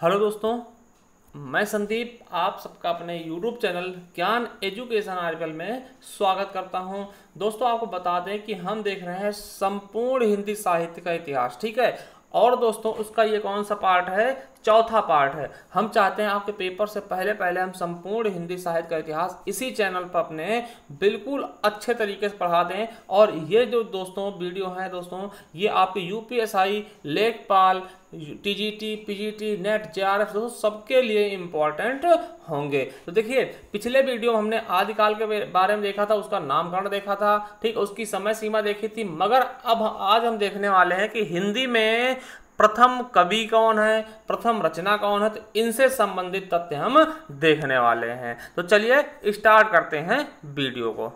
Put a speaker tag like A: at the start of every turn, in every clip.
A: Hello दोस्तों, मैं संदीप आप सबका अपने YouTube चैनल ज्ञान एजुकेशन आर्टिकल में स्वागत करता हूं। दोस्तों, आपको बता दें कि हम देख रहे हैं संपूर्ण हिंदी साहित्य का इतिहास, ठीक है। और दोस्तों, उसका ये कौन सा पार्ट है? चौथा पार्ट है। हम चाहते हैं आपके पेपर से पहले पहले हम संपूर्ण हिंदी साहित्य का इतिहास इसी चैनल पर अपने बिल्कुल अच्छे तरीके से पढ़ा दें। और ये जो दोस्तों वीडियो हैं दोस्तों, ये आपके यूपीएसआई, लेखपाल, टीजीटी, पीजीटी, नेट, जेआरएफ दोस्तों सबके लिए इम्पोर्टेंट होंगे। तो देखिए, पिछले वीडियो में हमने आदिकाल के बारे में देखा था, उसका नामकरण देखा था, ठीक, उसकी समय सीमा देखी थी। मगर अब आज हम देखने वाले हैं कि हिंदी में प्रथम कवि कौन है, प्रथम रचना कौन है, तो इनसे संबंधित तथ्य हम देखने वाले हैं। तो चलिए स्टार्ट करते हैं वीडियो को।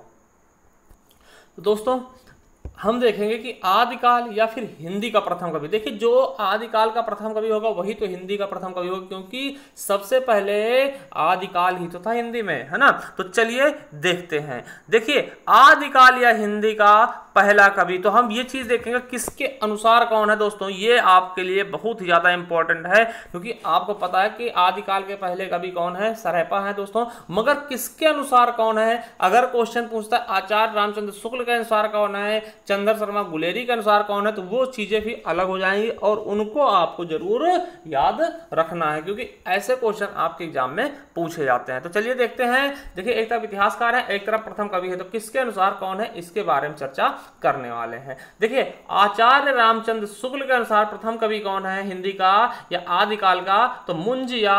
A: तो दोस्तों, हम देखेंगे कि आदिकाल या फिर हिंदी का प्रथम कवि। देखिए, जो आदिकाल का प्रथम कवि होगा वही तो हिंदी का प्रथम कवि होगा, क्योंकि सबसे पहले आदिकाल ही तो था हिंदी में, है ना। तो चलिए देखते हैं। देखिए, आदिकाल या हिंदी का पहला कवि, तो हम ये चीज देखेंगे किसके अनुसार कौन है दोस्तों। ये आपके लिए बहुत ही ज्यादा इंपॉर्टेंट है, क्योंकि आपको पता है कि आदिकाल के पहले कवि कौन है, सरहपा है दोस्तों। मगर किसके अनुसार कौन है, अगर क्वेश्चन पूछता है आचार्य रामचंद्र शुक्ल के अनुसार कौन है, चंद्र शर्मा गुलेरी के अनुसार कौन है, तो वो चीजें भी अलग हो जाएंगी और उनको आपको जरूर याद रखना है, क्योंकि ऐसे क्वेश्चन आपके एग्जाम में पूछे जाते हैं। तो चलिए देखते हैं। देखिए, एक तरफ इतिहासकार है, एक तरफ प्रथम कवि है, तो किसके अनुसार कौन है इसके बारे में चर्चा करने वाले हैं। देखिए, आचार्य रामचंद्र शुक्ल के अनुसार प्रथम कवि कौन है हिंदी का या आदिकाल का, तो मुंज या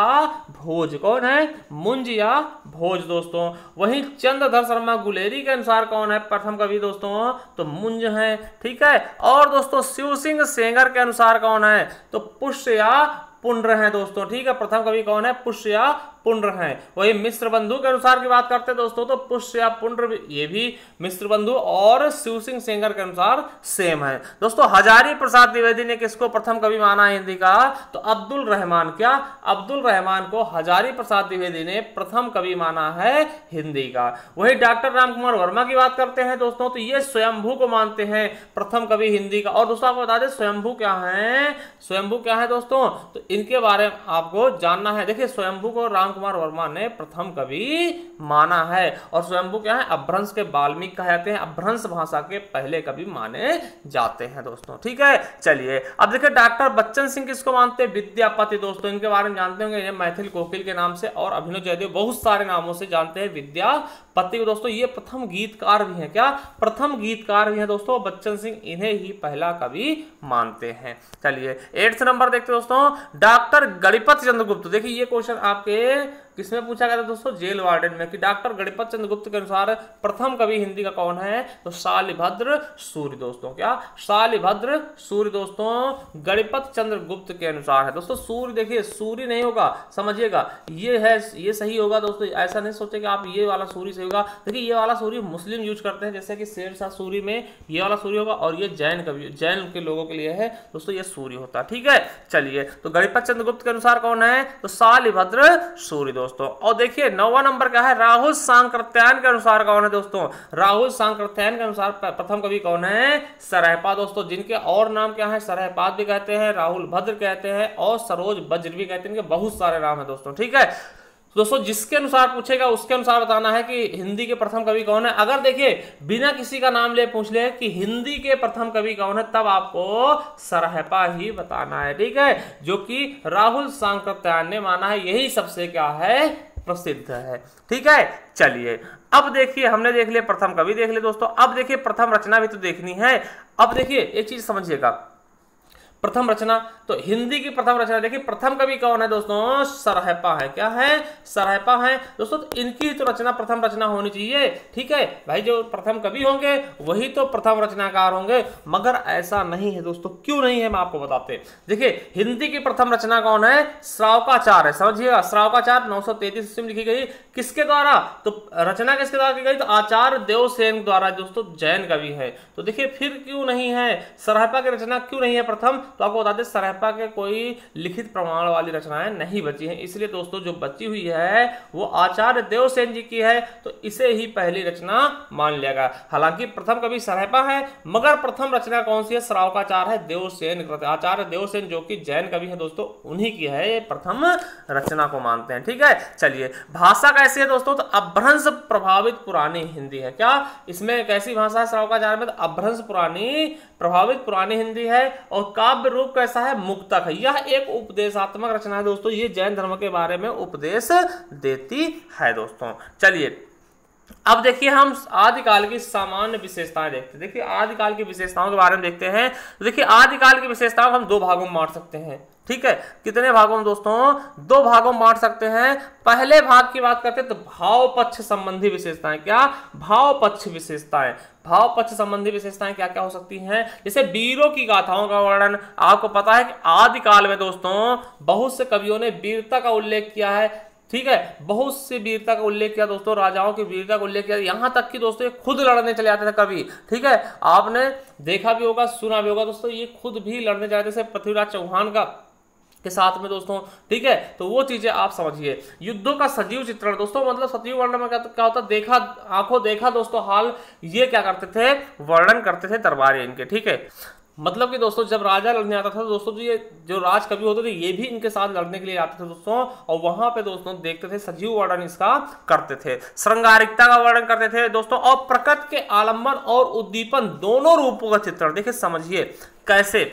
A: भोज। कौन है? मुंज या भोज दोस्तों। वहीं चंद्रधर शर्मा गुलेरी के अनुसार कौन है प्रथम कवि दोस्तों, तो मुंज है, ठीक है। और दोस्तों, शिव सिंह सेंगर के अनुसार कौन है, तो पुष्य या पुंड्र है दोस्तों, ठीक है। प्रथम कवि कौन है? पुष्य या पुंड्र है। वही मिश्र बंधु के अनुसार की बात करते हैं दोस्तों, तो पुष्य या पुंड्र, ये भी मिश्र बंधु और शिव सिंह सेंगर के अनुसार सेम है दोस्तों। हजारी प्रसाद द्विवेदी ने किसको प्रथम कवि माना है हिंदी का, तो अब्दुल रहमान। क्या? अब्दुल रहमान को हजारी प्रसाद द्विवेदी ने प्रथम कवि माना है हिंदी का। वही डॉक्टर रामकुमार वर्मा की बात करते हैं दोस्तों, तो ये स्वयंभू को मानते हैं प्रथम कवि हिंदी का। और दोस्तों, आपको बता दें स्वयंभू क्या है, स्वयंभू क्या है दोस्तों, तो इनके बारे में आपको जानना है। देखिए, स्वयंभू को रामकुमार वर्मा ने प्रथम कवि माना है। और स्वयंभू क्या है? अपभ्रंश के वाल्मीकि कहे जाते हैं, अपभ्रंश भाषा के पहले कवि माने जाते हैं दोस्तों, ठीक है। चलिए अब देखिए, डॉक्टर बच्चन सिंह किसको मानते हैं? विद्यापति दोस्तों। इनके बारे में जानते होंगे, मैथिल कोकिल के नाम से और अभिनव जयदेव बहुत सारे नामों से जानते हैं विद्यापति दोस्तों। ये प्रथम गीतकार भी हैं। क्या? प्रथम गीतकार भी हैं दोस्तों बच्चन सिंह, इन्हें ही पहला कवि मानते हैं। चलिए 8th नंबर देखते हैं दोस्तों, डॉक्टर गणपत चंद्रगुप्त। देखिए, ये क्वेश्चन आपके किसमें पूछा गया था दोस्तों? जेल वार्डन में, कि डॉक्टर गणपत चंद्रगुप्त के अनुसार प्रथम कवि हिंदी का कौन है, तो शालिभद्र सूर्य दोस्तों। क्या? शालिभद्र सूर्य दोस्तों गणपत चंद्रगुप्त के अनुसार है दोस्तों। सूर्य, देखिए सूर्य नहीं होगा, समझिएगा, ये है, ये सही होगा दोस्तों। ऐसा नहीं सोचे कि आप ये वाला सूर्य सही होगा। देखिए, ये वाला सूर्य मुस्लिम यूज करते हैं, जैसे कि शेरशाह सूरी में ये वाला सूर्य होगा, और ये जैन कवि, जैन के लोगों के लिए है दोस्तों, ये सूर्य होता है, ठीक है। चलिए, तो गणपत चंद्रगुप्त के अनुसार कौन है, तो शालिभद्र सूर्य दोस्तों। और देखिए 9वां नंबर क्या है, राहुल सांकृत्यायन के अनुसार कौन है दोस्तों? राहुल सांकृत्यायन के अनुसार प्रथम कवि कौन है? सरहपा दोस्तों, जिनके और नाम क्या है, सरहपाद भी कहते हैं, राहुल भद्र कहते हैं और सरोज वज्र भी कहते हैं, इनके बहुत सारे नाम है दोस्तों, ठीक है। दोस्तों, जिसके अनुसार पूछेगा उसके अनुसार बताना है कि हिंदी के प्रथम कवि कौन है। अगर देखिए बिना किसी का नाम ले पूछ ले कि हिंदी के प्रथम कवि कौन है, तब आपको सरहपा ही बताना है, ठीक है, जो कि राहुल सांकृत्यायन ने माना है। यही सबसे क्या है, प्रसिद्ध है, ठीक है। चलिए अब देखिए, हमने देख लिया प्रथम कवि देख लिया दोस्तों। अब देखिए प्रथम रचना भी तो देखनी है। अब देखिए एक चीज समझिएगा, प्रथम रचना, तो हिंदी की प्रथम रचना देखिए, प्रथम कवि कौन है दोस्तों? सरहपा है। क्या है? सरहपा है दोस्तों। तो इनकी तो रचना प्रथम रचना होनी चाहिए, ठीक है भाई। जो प्रथम कवि होंगे वही तो प्रथम रचनाकार होंगे, मगर ऐसा नहीं है दोस्तों। क्यों नहीं है, मैं आपको बताते। देखिए, हिंदी की प्रथम रचना कौन है? श्रावकाचार्य है, समझिएगा। श्रावकाचार्य 933 ईस्वी में लिखी गई। किसके द्वारा? तो रचना किसके द्वारा की गई? तो आचार्य देवसेन द्वारा दोस्तों, जैन कवि है। तो देखिए फिर क्यों नहीं है, सरहपा की रचना क्यों नहीं है प्रथम? तो आपको बता दें सरहपा के कोई लिखित प्रमाण वाली रचनाएं नहीं बची हैं, इसलिए दोस्तों जो बची हुई है वो आचार्य देवसेन जी की है, तो इसे ही पहली रचना मान लिया गया। हालांकि प्रथम कवि सरहपा है, मगर प्रथम रचना कौन सी है, श्रावकाचार है, देवसेन आचार्य देवसेन जो कि जैन कवि है दोस्तों, उन्हीं की है ये प्रथम रचना को मानते हैं। ठीक है, चलिए भाषा कैसी है दोस्तों, तो अपभ्रंश प्रभावित पुरानी हिंदी है। क्या इसमें कैसी भाषा है श्रावकाचार में, तो अपभ्रंश पुरानी प्रभावित पुरानी हिंदी है। और काव्य रूप कैसा है, मुक्तक है। यह एक उपदेशात्मक रचना है दोस्तों, ये जैन धर्म के बारे में उपदेश देती है दोस्तों। चलिए अब देखिए हम आदिकाल की सामान्य विशेषताएं देखते हैं। देखिए आदिकाल की विशेषताओं के बारे में देखते हैं, तो देखिए आदिकाल की विशेषताओं को हम दो भागों में बांट सकते हैं। ठीक है, कितने भागों में दोस्तों, दो भागों में बांट सकते हैं। पहले भाग की बात करते हैं तो भाव पक्ष संबंधी विशेषताएं। क्या, भाव पक्ष विशेषताएं। भाव पक्ष संबंधी विशेषताएं क्या क्या हो सकती हैं, जैसे वीरों की गाथाओं का वर्णन। आपको पता है कि आदिकाल में दोस्तों बहुत से कवियों ने वीरता का उल्लेख किया है। ठीक है, बहुत सी वीरता का उल्लेख किया दोस्तों, राजाओं की वीरता का उल्लेख किया, यहां तक कि दोस्तों ये खुद लड़ने चले जाते थे कभी। ठीक है, आपने देखा भी होगा, सुना भी होगा दोस्तों, ये खुद भी लड़ने जाते थे पृथ्वीराज चौहान का के साथ में दोस्तों। ठीक है, तो वो चीजें आप समझिए। युद्धों का सजीव चित्रण दोस्तों, मतलब सजीव वर्णन में क्या होता, देखा आंखों देखा दोस्तों हाल, ये क्या करते थे, वर्णन करते थे दरबारी इनके। ठीक है, मतलब कि दोस्तों जब राजा लड़ने आता था दोस्तों, तो ये जो राज कवि होते थे ये भी इनके साथ लड़ने के लिए आते थे दोस्तों, और वहां पे दोस्तों देखते थे, सजीव वर्णन इसका करते थे, श्रृंगारिकता का वर्णन करते थे दोस्तों, और प्रकृति के आलंबन और उद्दीपन दोनों रूपों का चित्रण। देखिए समझिए कैसे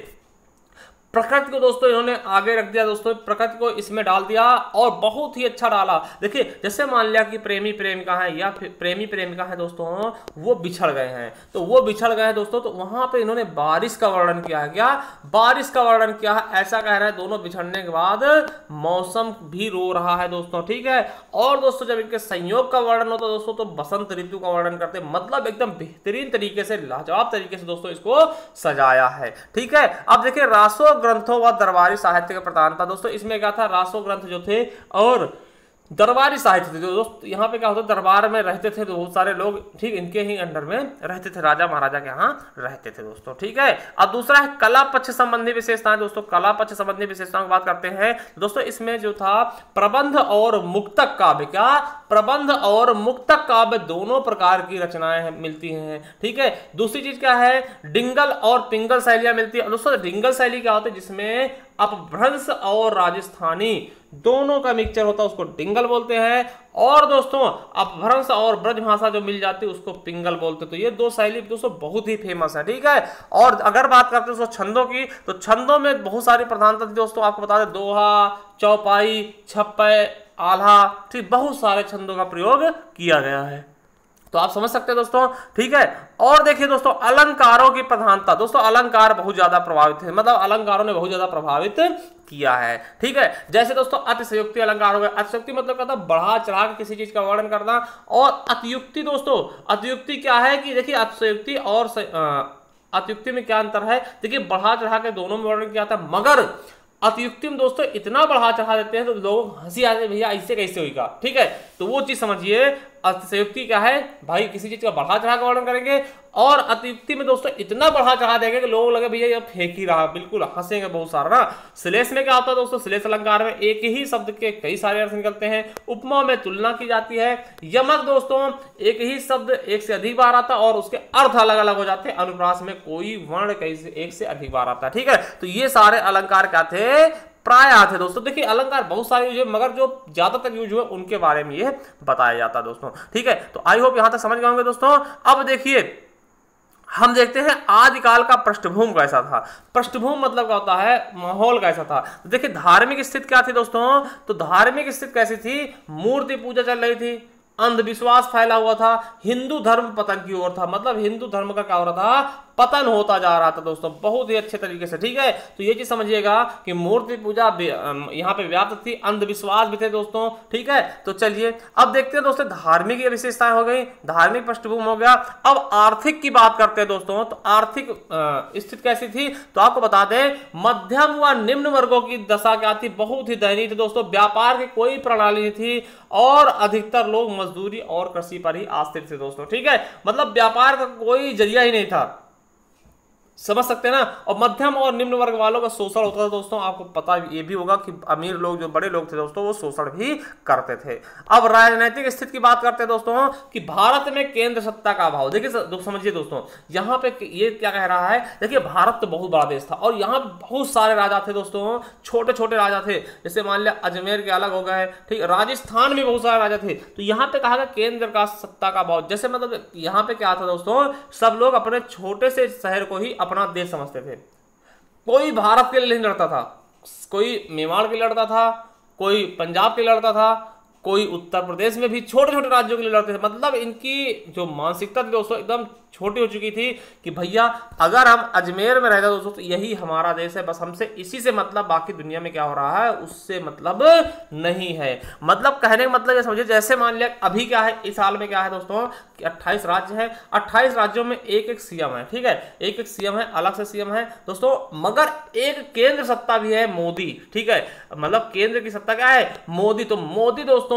A: प्रकृति को दोस्तों इन्होंने आगे रख दिया दोस्तों, प्रकृति को इसमें डाल दिया और बहुत ही अच्छा डाला। देखिए जैसे मान लिया कि प्रेमी प्रेमिका है या प्रेमी प्रेमिका है दोस्तों, वो बिछड़ गए हैं, तो वो बिछड़ गए हैं दोस्तों, तो वहां पे इन्होंने बारिश का वर्णन किया है। क्या, बारिश का वर्णन किया है, ऐसा कह रहा है दोनों बिछड़ने के बाद मौसम भी रो रहा है दोस्तों। ठीक है, और दोस्तों जब इनके संयोग का वर्णन होता है दोस्तों, तो बसंत ऋतु का वर्णन करते, मतलब एकदम बेहतरीन तरीके से, लाजवाब तरीके से दोस्तों इसको सजाया है। ठीक है, अब देखिए रासो ग्रंथों व दरबारी साहित्य का प्रधानता दोस्तों, इसमें क्या था, रासो ग्रंथ जो थे और दरबारी साहित्य थे दोस्तों। यहाँ पे क्या होता है, दरबार में रहते थे तो बहुत सारे लोग, ठीक, इनके ही अंडर में रहते थे, राजा महाराजा के यहाँ रहते थे दोस्तों। ठीक है, अब दूसरा है कला पक्ष संबंधी विशेषताएं दोस्तों। कला पक्ष संबंधी विशेषताओं की बात करते हैं दोस्तों, इसमें जो था प्रबंध और मुक्तक काव्य। क्या, प्रबंध और मुक्तक काव्य दोनों प्रकार की रचनाएं मिलती हैं। ठीक है, दूसरी चीज क्या है, डिंगल और पिंगल शैलियां मिलती है दोस्तों। डिंगल शैली क्या होती है, जिसमें अपभ्रंश और राजस्थानी दोनों का मिक्सचर होता है, उसको डिंगल बोलते हैं। और दोस्तों अपभ्रंश और ब्रज भाषा जो मिल जाती है उसको पिंगल बोलते हैं। तो ये दो शैली दोस्तों बहुत ही फेमस है। ठीक है, और अगर बात करते हैं दोस्तों छंदों की, तो छंदों में बहुत सारी प्रधानता थी दोस्तों। आपको बता दें दोहा, चौपाई, छप्पे, आल्हा, ठीक, बहुत सारे छंदों का प्रयोग किया गया है, तो आप समझ सकते हैं दोस्तों। ठीक है, और देखिए दोस्तों अलंकारों की प्रधानता दोस्तों, अलंकार बहुत ज्यादा प्रभावित है, मतलब अलंकारों ने बहुत ज्यादा प्रभावित किया है। ठीक है, जैसे दोस्तों अतिशयोक्ति अलंकार हो गया। अतिशयोक्ति मतलब क्या था, बढ़ा चढ़ा के किसी चीज का वर्णन करना। और अतियुक्ति दोस्तों, अतियुक्ति क्या है कि देखिए अतिशयोक्ति और अतियुक्ति में क्या अंतर है, देखिए बढ़ा चढ़ा के दोनों में वर्णन किया था, मगर अतियुक्ति में दोस्तों इतना बढ़ा चढ़ा देते हैं तो लोग हंसी आते, भैया ऐसे कैसे होगा। ठीक है, तो वो चीज समझिए, अतिशयोक्ति क्या है भाई, किसी चीज का बढ़ा चढ़ा का वर्णन करेंगे, और अतियुक्ति में दोस्तों इतना बढ़ा चढ़ा देंगे कि लोग लगे भैया ये फेंक ही रहा, बिल्कुल हंसेंगे बहुत सारा ना। श्लेष में क्या होता है दोस्तों, श्लेष अलंकार में एक ही शब्द के कई सारे अर्थ निकलते हैं। उपमा में तुलना की जाती है। यमक दोस्तों एक ही शब्द एक से अधिक बार आता है और उसके अर्थ अलग अलग हो जाते हैं। अनुप्रास में कोई वर्ण कई से एक से अधिक बार आता है। ठीक है, तो ये सारे अलंकार क्या थे, प्राय थे दोस्तों। देखिए अलंकार बहुत सारे यूज है, मगर जो ज्यादातर यूज हुए उनके बारे में ये बताया जाता है दोस्तों। ठीक है, तो आई होप यहां तक समझ गए होंगे दोस्तों। अब देखिए हम देखते हैं आदिकाल का पृष्ठभूमि कैसा था। पृष्ठभूमि मतलब क्या होता है, माहौल कैसा था। तो देखिए धार्मिक स्थिति क्या थी दोस्तों, तो धार्मिक स्थिति कैसी थी, मूर्ति पूजा चल रही थी, अंधविश्वास फैला हुआ था, हिंदू धर्म पतन की ओर था, मतलब हिंदू धर्म का क्या हो रहा था, पतन होता जा रहा था दोस्तों, बहुत ही अच्छे तरीके से। ठीक है, तो ये चीज समझिएगा कि मूर्ति पूजा यहाँ पे व्याप्त थी, अंधविश्वास भी थे दोस्तों। ठीक है, तो चलिए अब देखते हैं दोस्तों, धार्मिक विशेषताएं हो गई, धार्मिक पृष्ठभूमि हो गया। अब आर्थिक की बात करते हैं दोस्तों, तो आर्थिक स्थिति कैसी थी, तो आपको बता दें मध्यम व निम्न वर्गों की दशा क्या थी, बहुत ही दयनीय थी दोस्तों। व्यापार की कोई प्रणाली नहीं थी और अधिकतर लोग मजदूरी और कृषि पर ही आश्रित थे दोस्तों। ठीक है, मतलब व्यापार का कोई जरिया ही नहीं था। समझ सकते हैं ना। और मध्यम और निम्न वर्ग वालों का शोषण होता था दोस्तों। आपको पता ये भी होगा कि अमीर लोग, जो बड़े लोग थे दोस्तों, वो शोषण भी करते थे। अब राजनीतिक स्थिति की बात करते हैं दोस्तों कि भारत में केंद्र सत्ता का अभाव। देखिए समझिए दोस्तों, यहाँ पे ये क्या कह रहा है, देखिए भारत तो बहुत बड़ा देश था और यहाँ बहुत सारे राजा थे दोस्तों, छोटे छोटे राजा थे। जैसे मान लिया अजमेर के अलग हो गए, ठीक, राजस्थान में बहुत सारे राजा थे। तो यहाँ पे कहा गया केंद्र का सत्ता का अभाव। जैसे मतलब यहाँ पे क्या था दोस्तों, सब लोग अपने छोटे से शहर को ही अपना देश समझते थे। कोई भारत के लिए नहीं लड़ता था, कोई मेवाड़ के लिए लड़ता था, कोई पंजाब के लिए लड़ता था, कोई उत्तर प्रदेश में भी छोटे छोटे राज्यों के लिए लड़ते थे। मतलब इनकी जो मानसिकता थी दोस्तों एकदम छोटी हो चुकी थी कि भैया अगर हम अजमेर में रहते दोस्तों तो यही हमारा देश है, बस हमसे इसी से मतलब, बाकी दुनिया में क्या हो रहा है उससे मतलब नहीं है। मतलब कहने का मतलब ये समझिए, जैसे मान लिया अभी क्या है, इस साल में क्या है दोस्तों कि 28 राज्य है, 28 राज्यों में एक एक सीएम है, ठीक है, एक एक सीएम है, अलग से सीएम है दोस्तों, मगर एक केंद्र सत्ता भी है, मोदी, ठीक है। मतलब केंद्र की सत्ता क्या है, मोदी। तो मोदी दोस्तों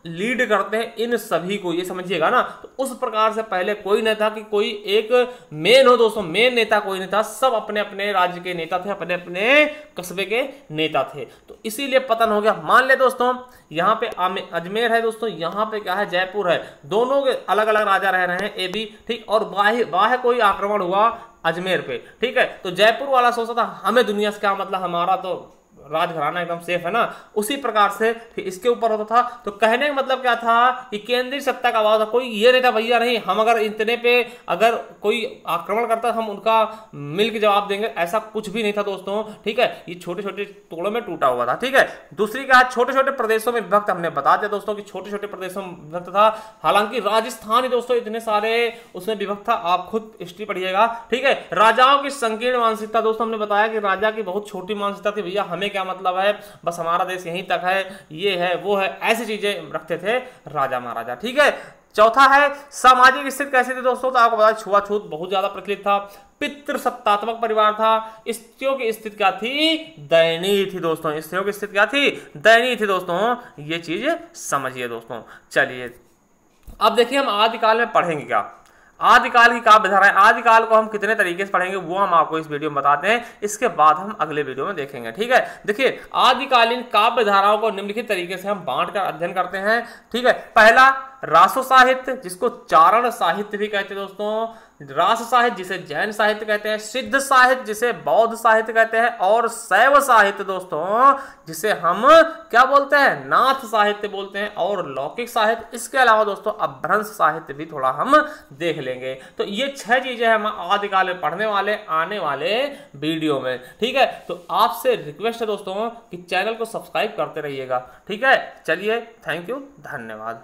A: लीड करते हैं इन सभी को, ये समझिएगा ना। तो उस प्रकार से पहले कोई नहीं था कि कोई एक मेन हो दोस्तों, मेन नेता कोई नहीं था, सब अपने अपने राज्य के नेता थे, अपने अपने कस्बे के नेता थे। तो इसीलिए पतन हो गया। मान ले दोस्तों यहाँ पे अजमेर है दोस्तों, यहाँ पे क्या है, जयपुर है, दोनों के अलग अलग राजा रह रहे हैं, ए बी, ठीक। और बाह्य कोई आक्रमण हुआ अजमेर पे, ठीक है, तो जयपुर वाला सोचता था हमें दुनिया से क्या मतलब, हमारा तो राजघराना एकदम सेफ है ना। उसी प्रकार से फिर इसके ऊपर होता था। तो कहने का मतलब क्या था कि केंद्रीय सत्ता का अभाव था। कोई ये नहीं था भैया नहीं, हम अगर इतने पे अगर कोई आक्रमण करता हम उनका मिल के जवाब देंगे, ऐसा कुछ भी नहीं था दोस्तों, ठीक है। ये छोटे छोटे टुकड़ों में टूटा हुआ था, ठीक है। दूसरी क्या, छोटे छोटे प्रदेशों में विभक्त, हमने बता दिया दोस्तों कि छोटे छोटे प्रदेशों में विभक्त था। हालांकि राजस्थान ही दोस्तों इतने सारे उसमें विभक्त था, आप खुद हिस्ट्री पढ़िएगा, ठीक है। राजाओं की संकीर्ण मानसिकता दोस्तों, हमने बताया कि राजा की बहुत छोटी मानसिकता थी, भैया हमें क्या मतलब है, बस हमारा देश यहीं तक है, ये है वो है, ऐसी चीजें रखते थे राजा महाराजा, ठीक है। चौथा है सामाजिक स्थिति कैसी थी दोस्तों, तो आपको पता है छुआछूत बहुत ज्यादा प्रचलित था, पितृसत्तात्मक परिवार था, स्त्रियों की स्थिति क्या थी, दयनीय थी दोस्तों, स्त्रियों की स्थिति क्या थी, दयनीय थी दोस्तों, ये चीज समझिए दोस्तों। चलिए अब देखिए हम आदिकाल में पढ़ेंगे क्या, आदिकाल की काव्य धाराएं, आदिकाल को हम कितने तरीके से पढ़ेंगे वो हम आपको इस वीडियो में बताते हैं, इसके बाद हम अगले वीडियो में देखेंगे, ठीक है। देखिए आदिकालीन काव्य धाराओं को निम्नलिखित तरीके से हम बांट कर अध्ययन करते हैं, ठीक है। पहला रासो साहित्य, जिसको चारण साहित्य भी कहते हैं दोस्तों, रास साहित्य जिसे जैन साहित्य कहते हैं, सिद्ध साहित्य जिसे बौद्ध साहित्य कहते हैं, और शैव साहित्य दोस्तों जिसे हम क्या बोलते हैं, नाथ साहित्य बोलते हैं, और लौकिक साहित्य। इसके अलावा दोस्तों अपभ्रंश साहित्य भी थोड़ा हम देख लेंगे। तो ये 6 चीजें हम आदिकाल में पढ़ने वाले आने वाले वीडियो में, ठीक है। तो आपसे रिक्वेस्ट है दोस्तों कि चैनल को सब्सक्राइब करते रहिएगा, ठीक है। चलिए थैंक यू, धन्यवाद।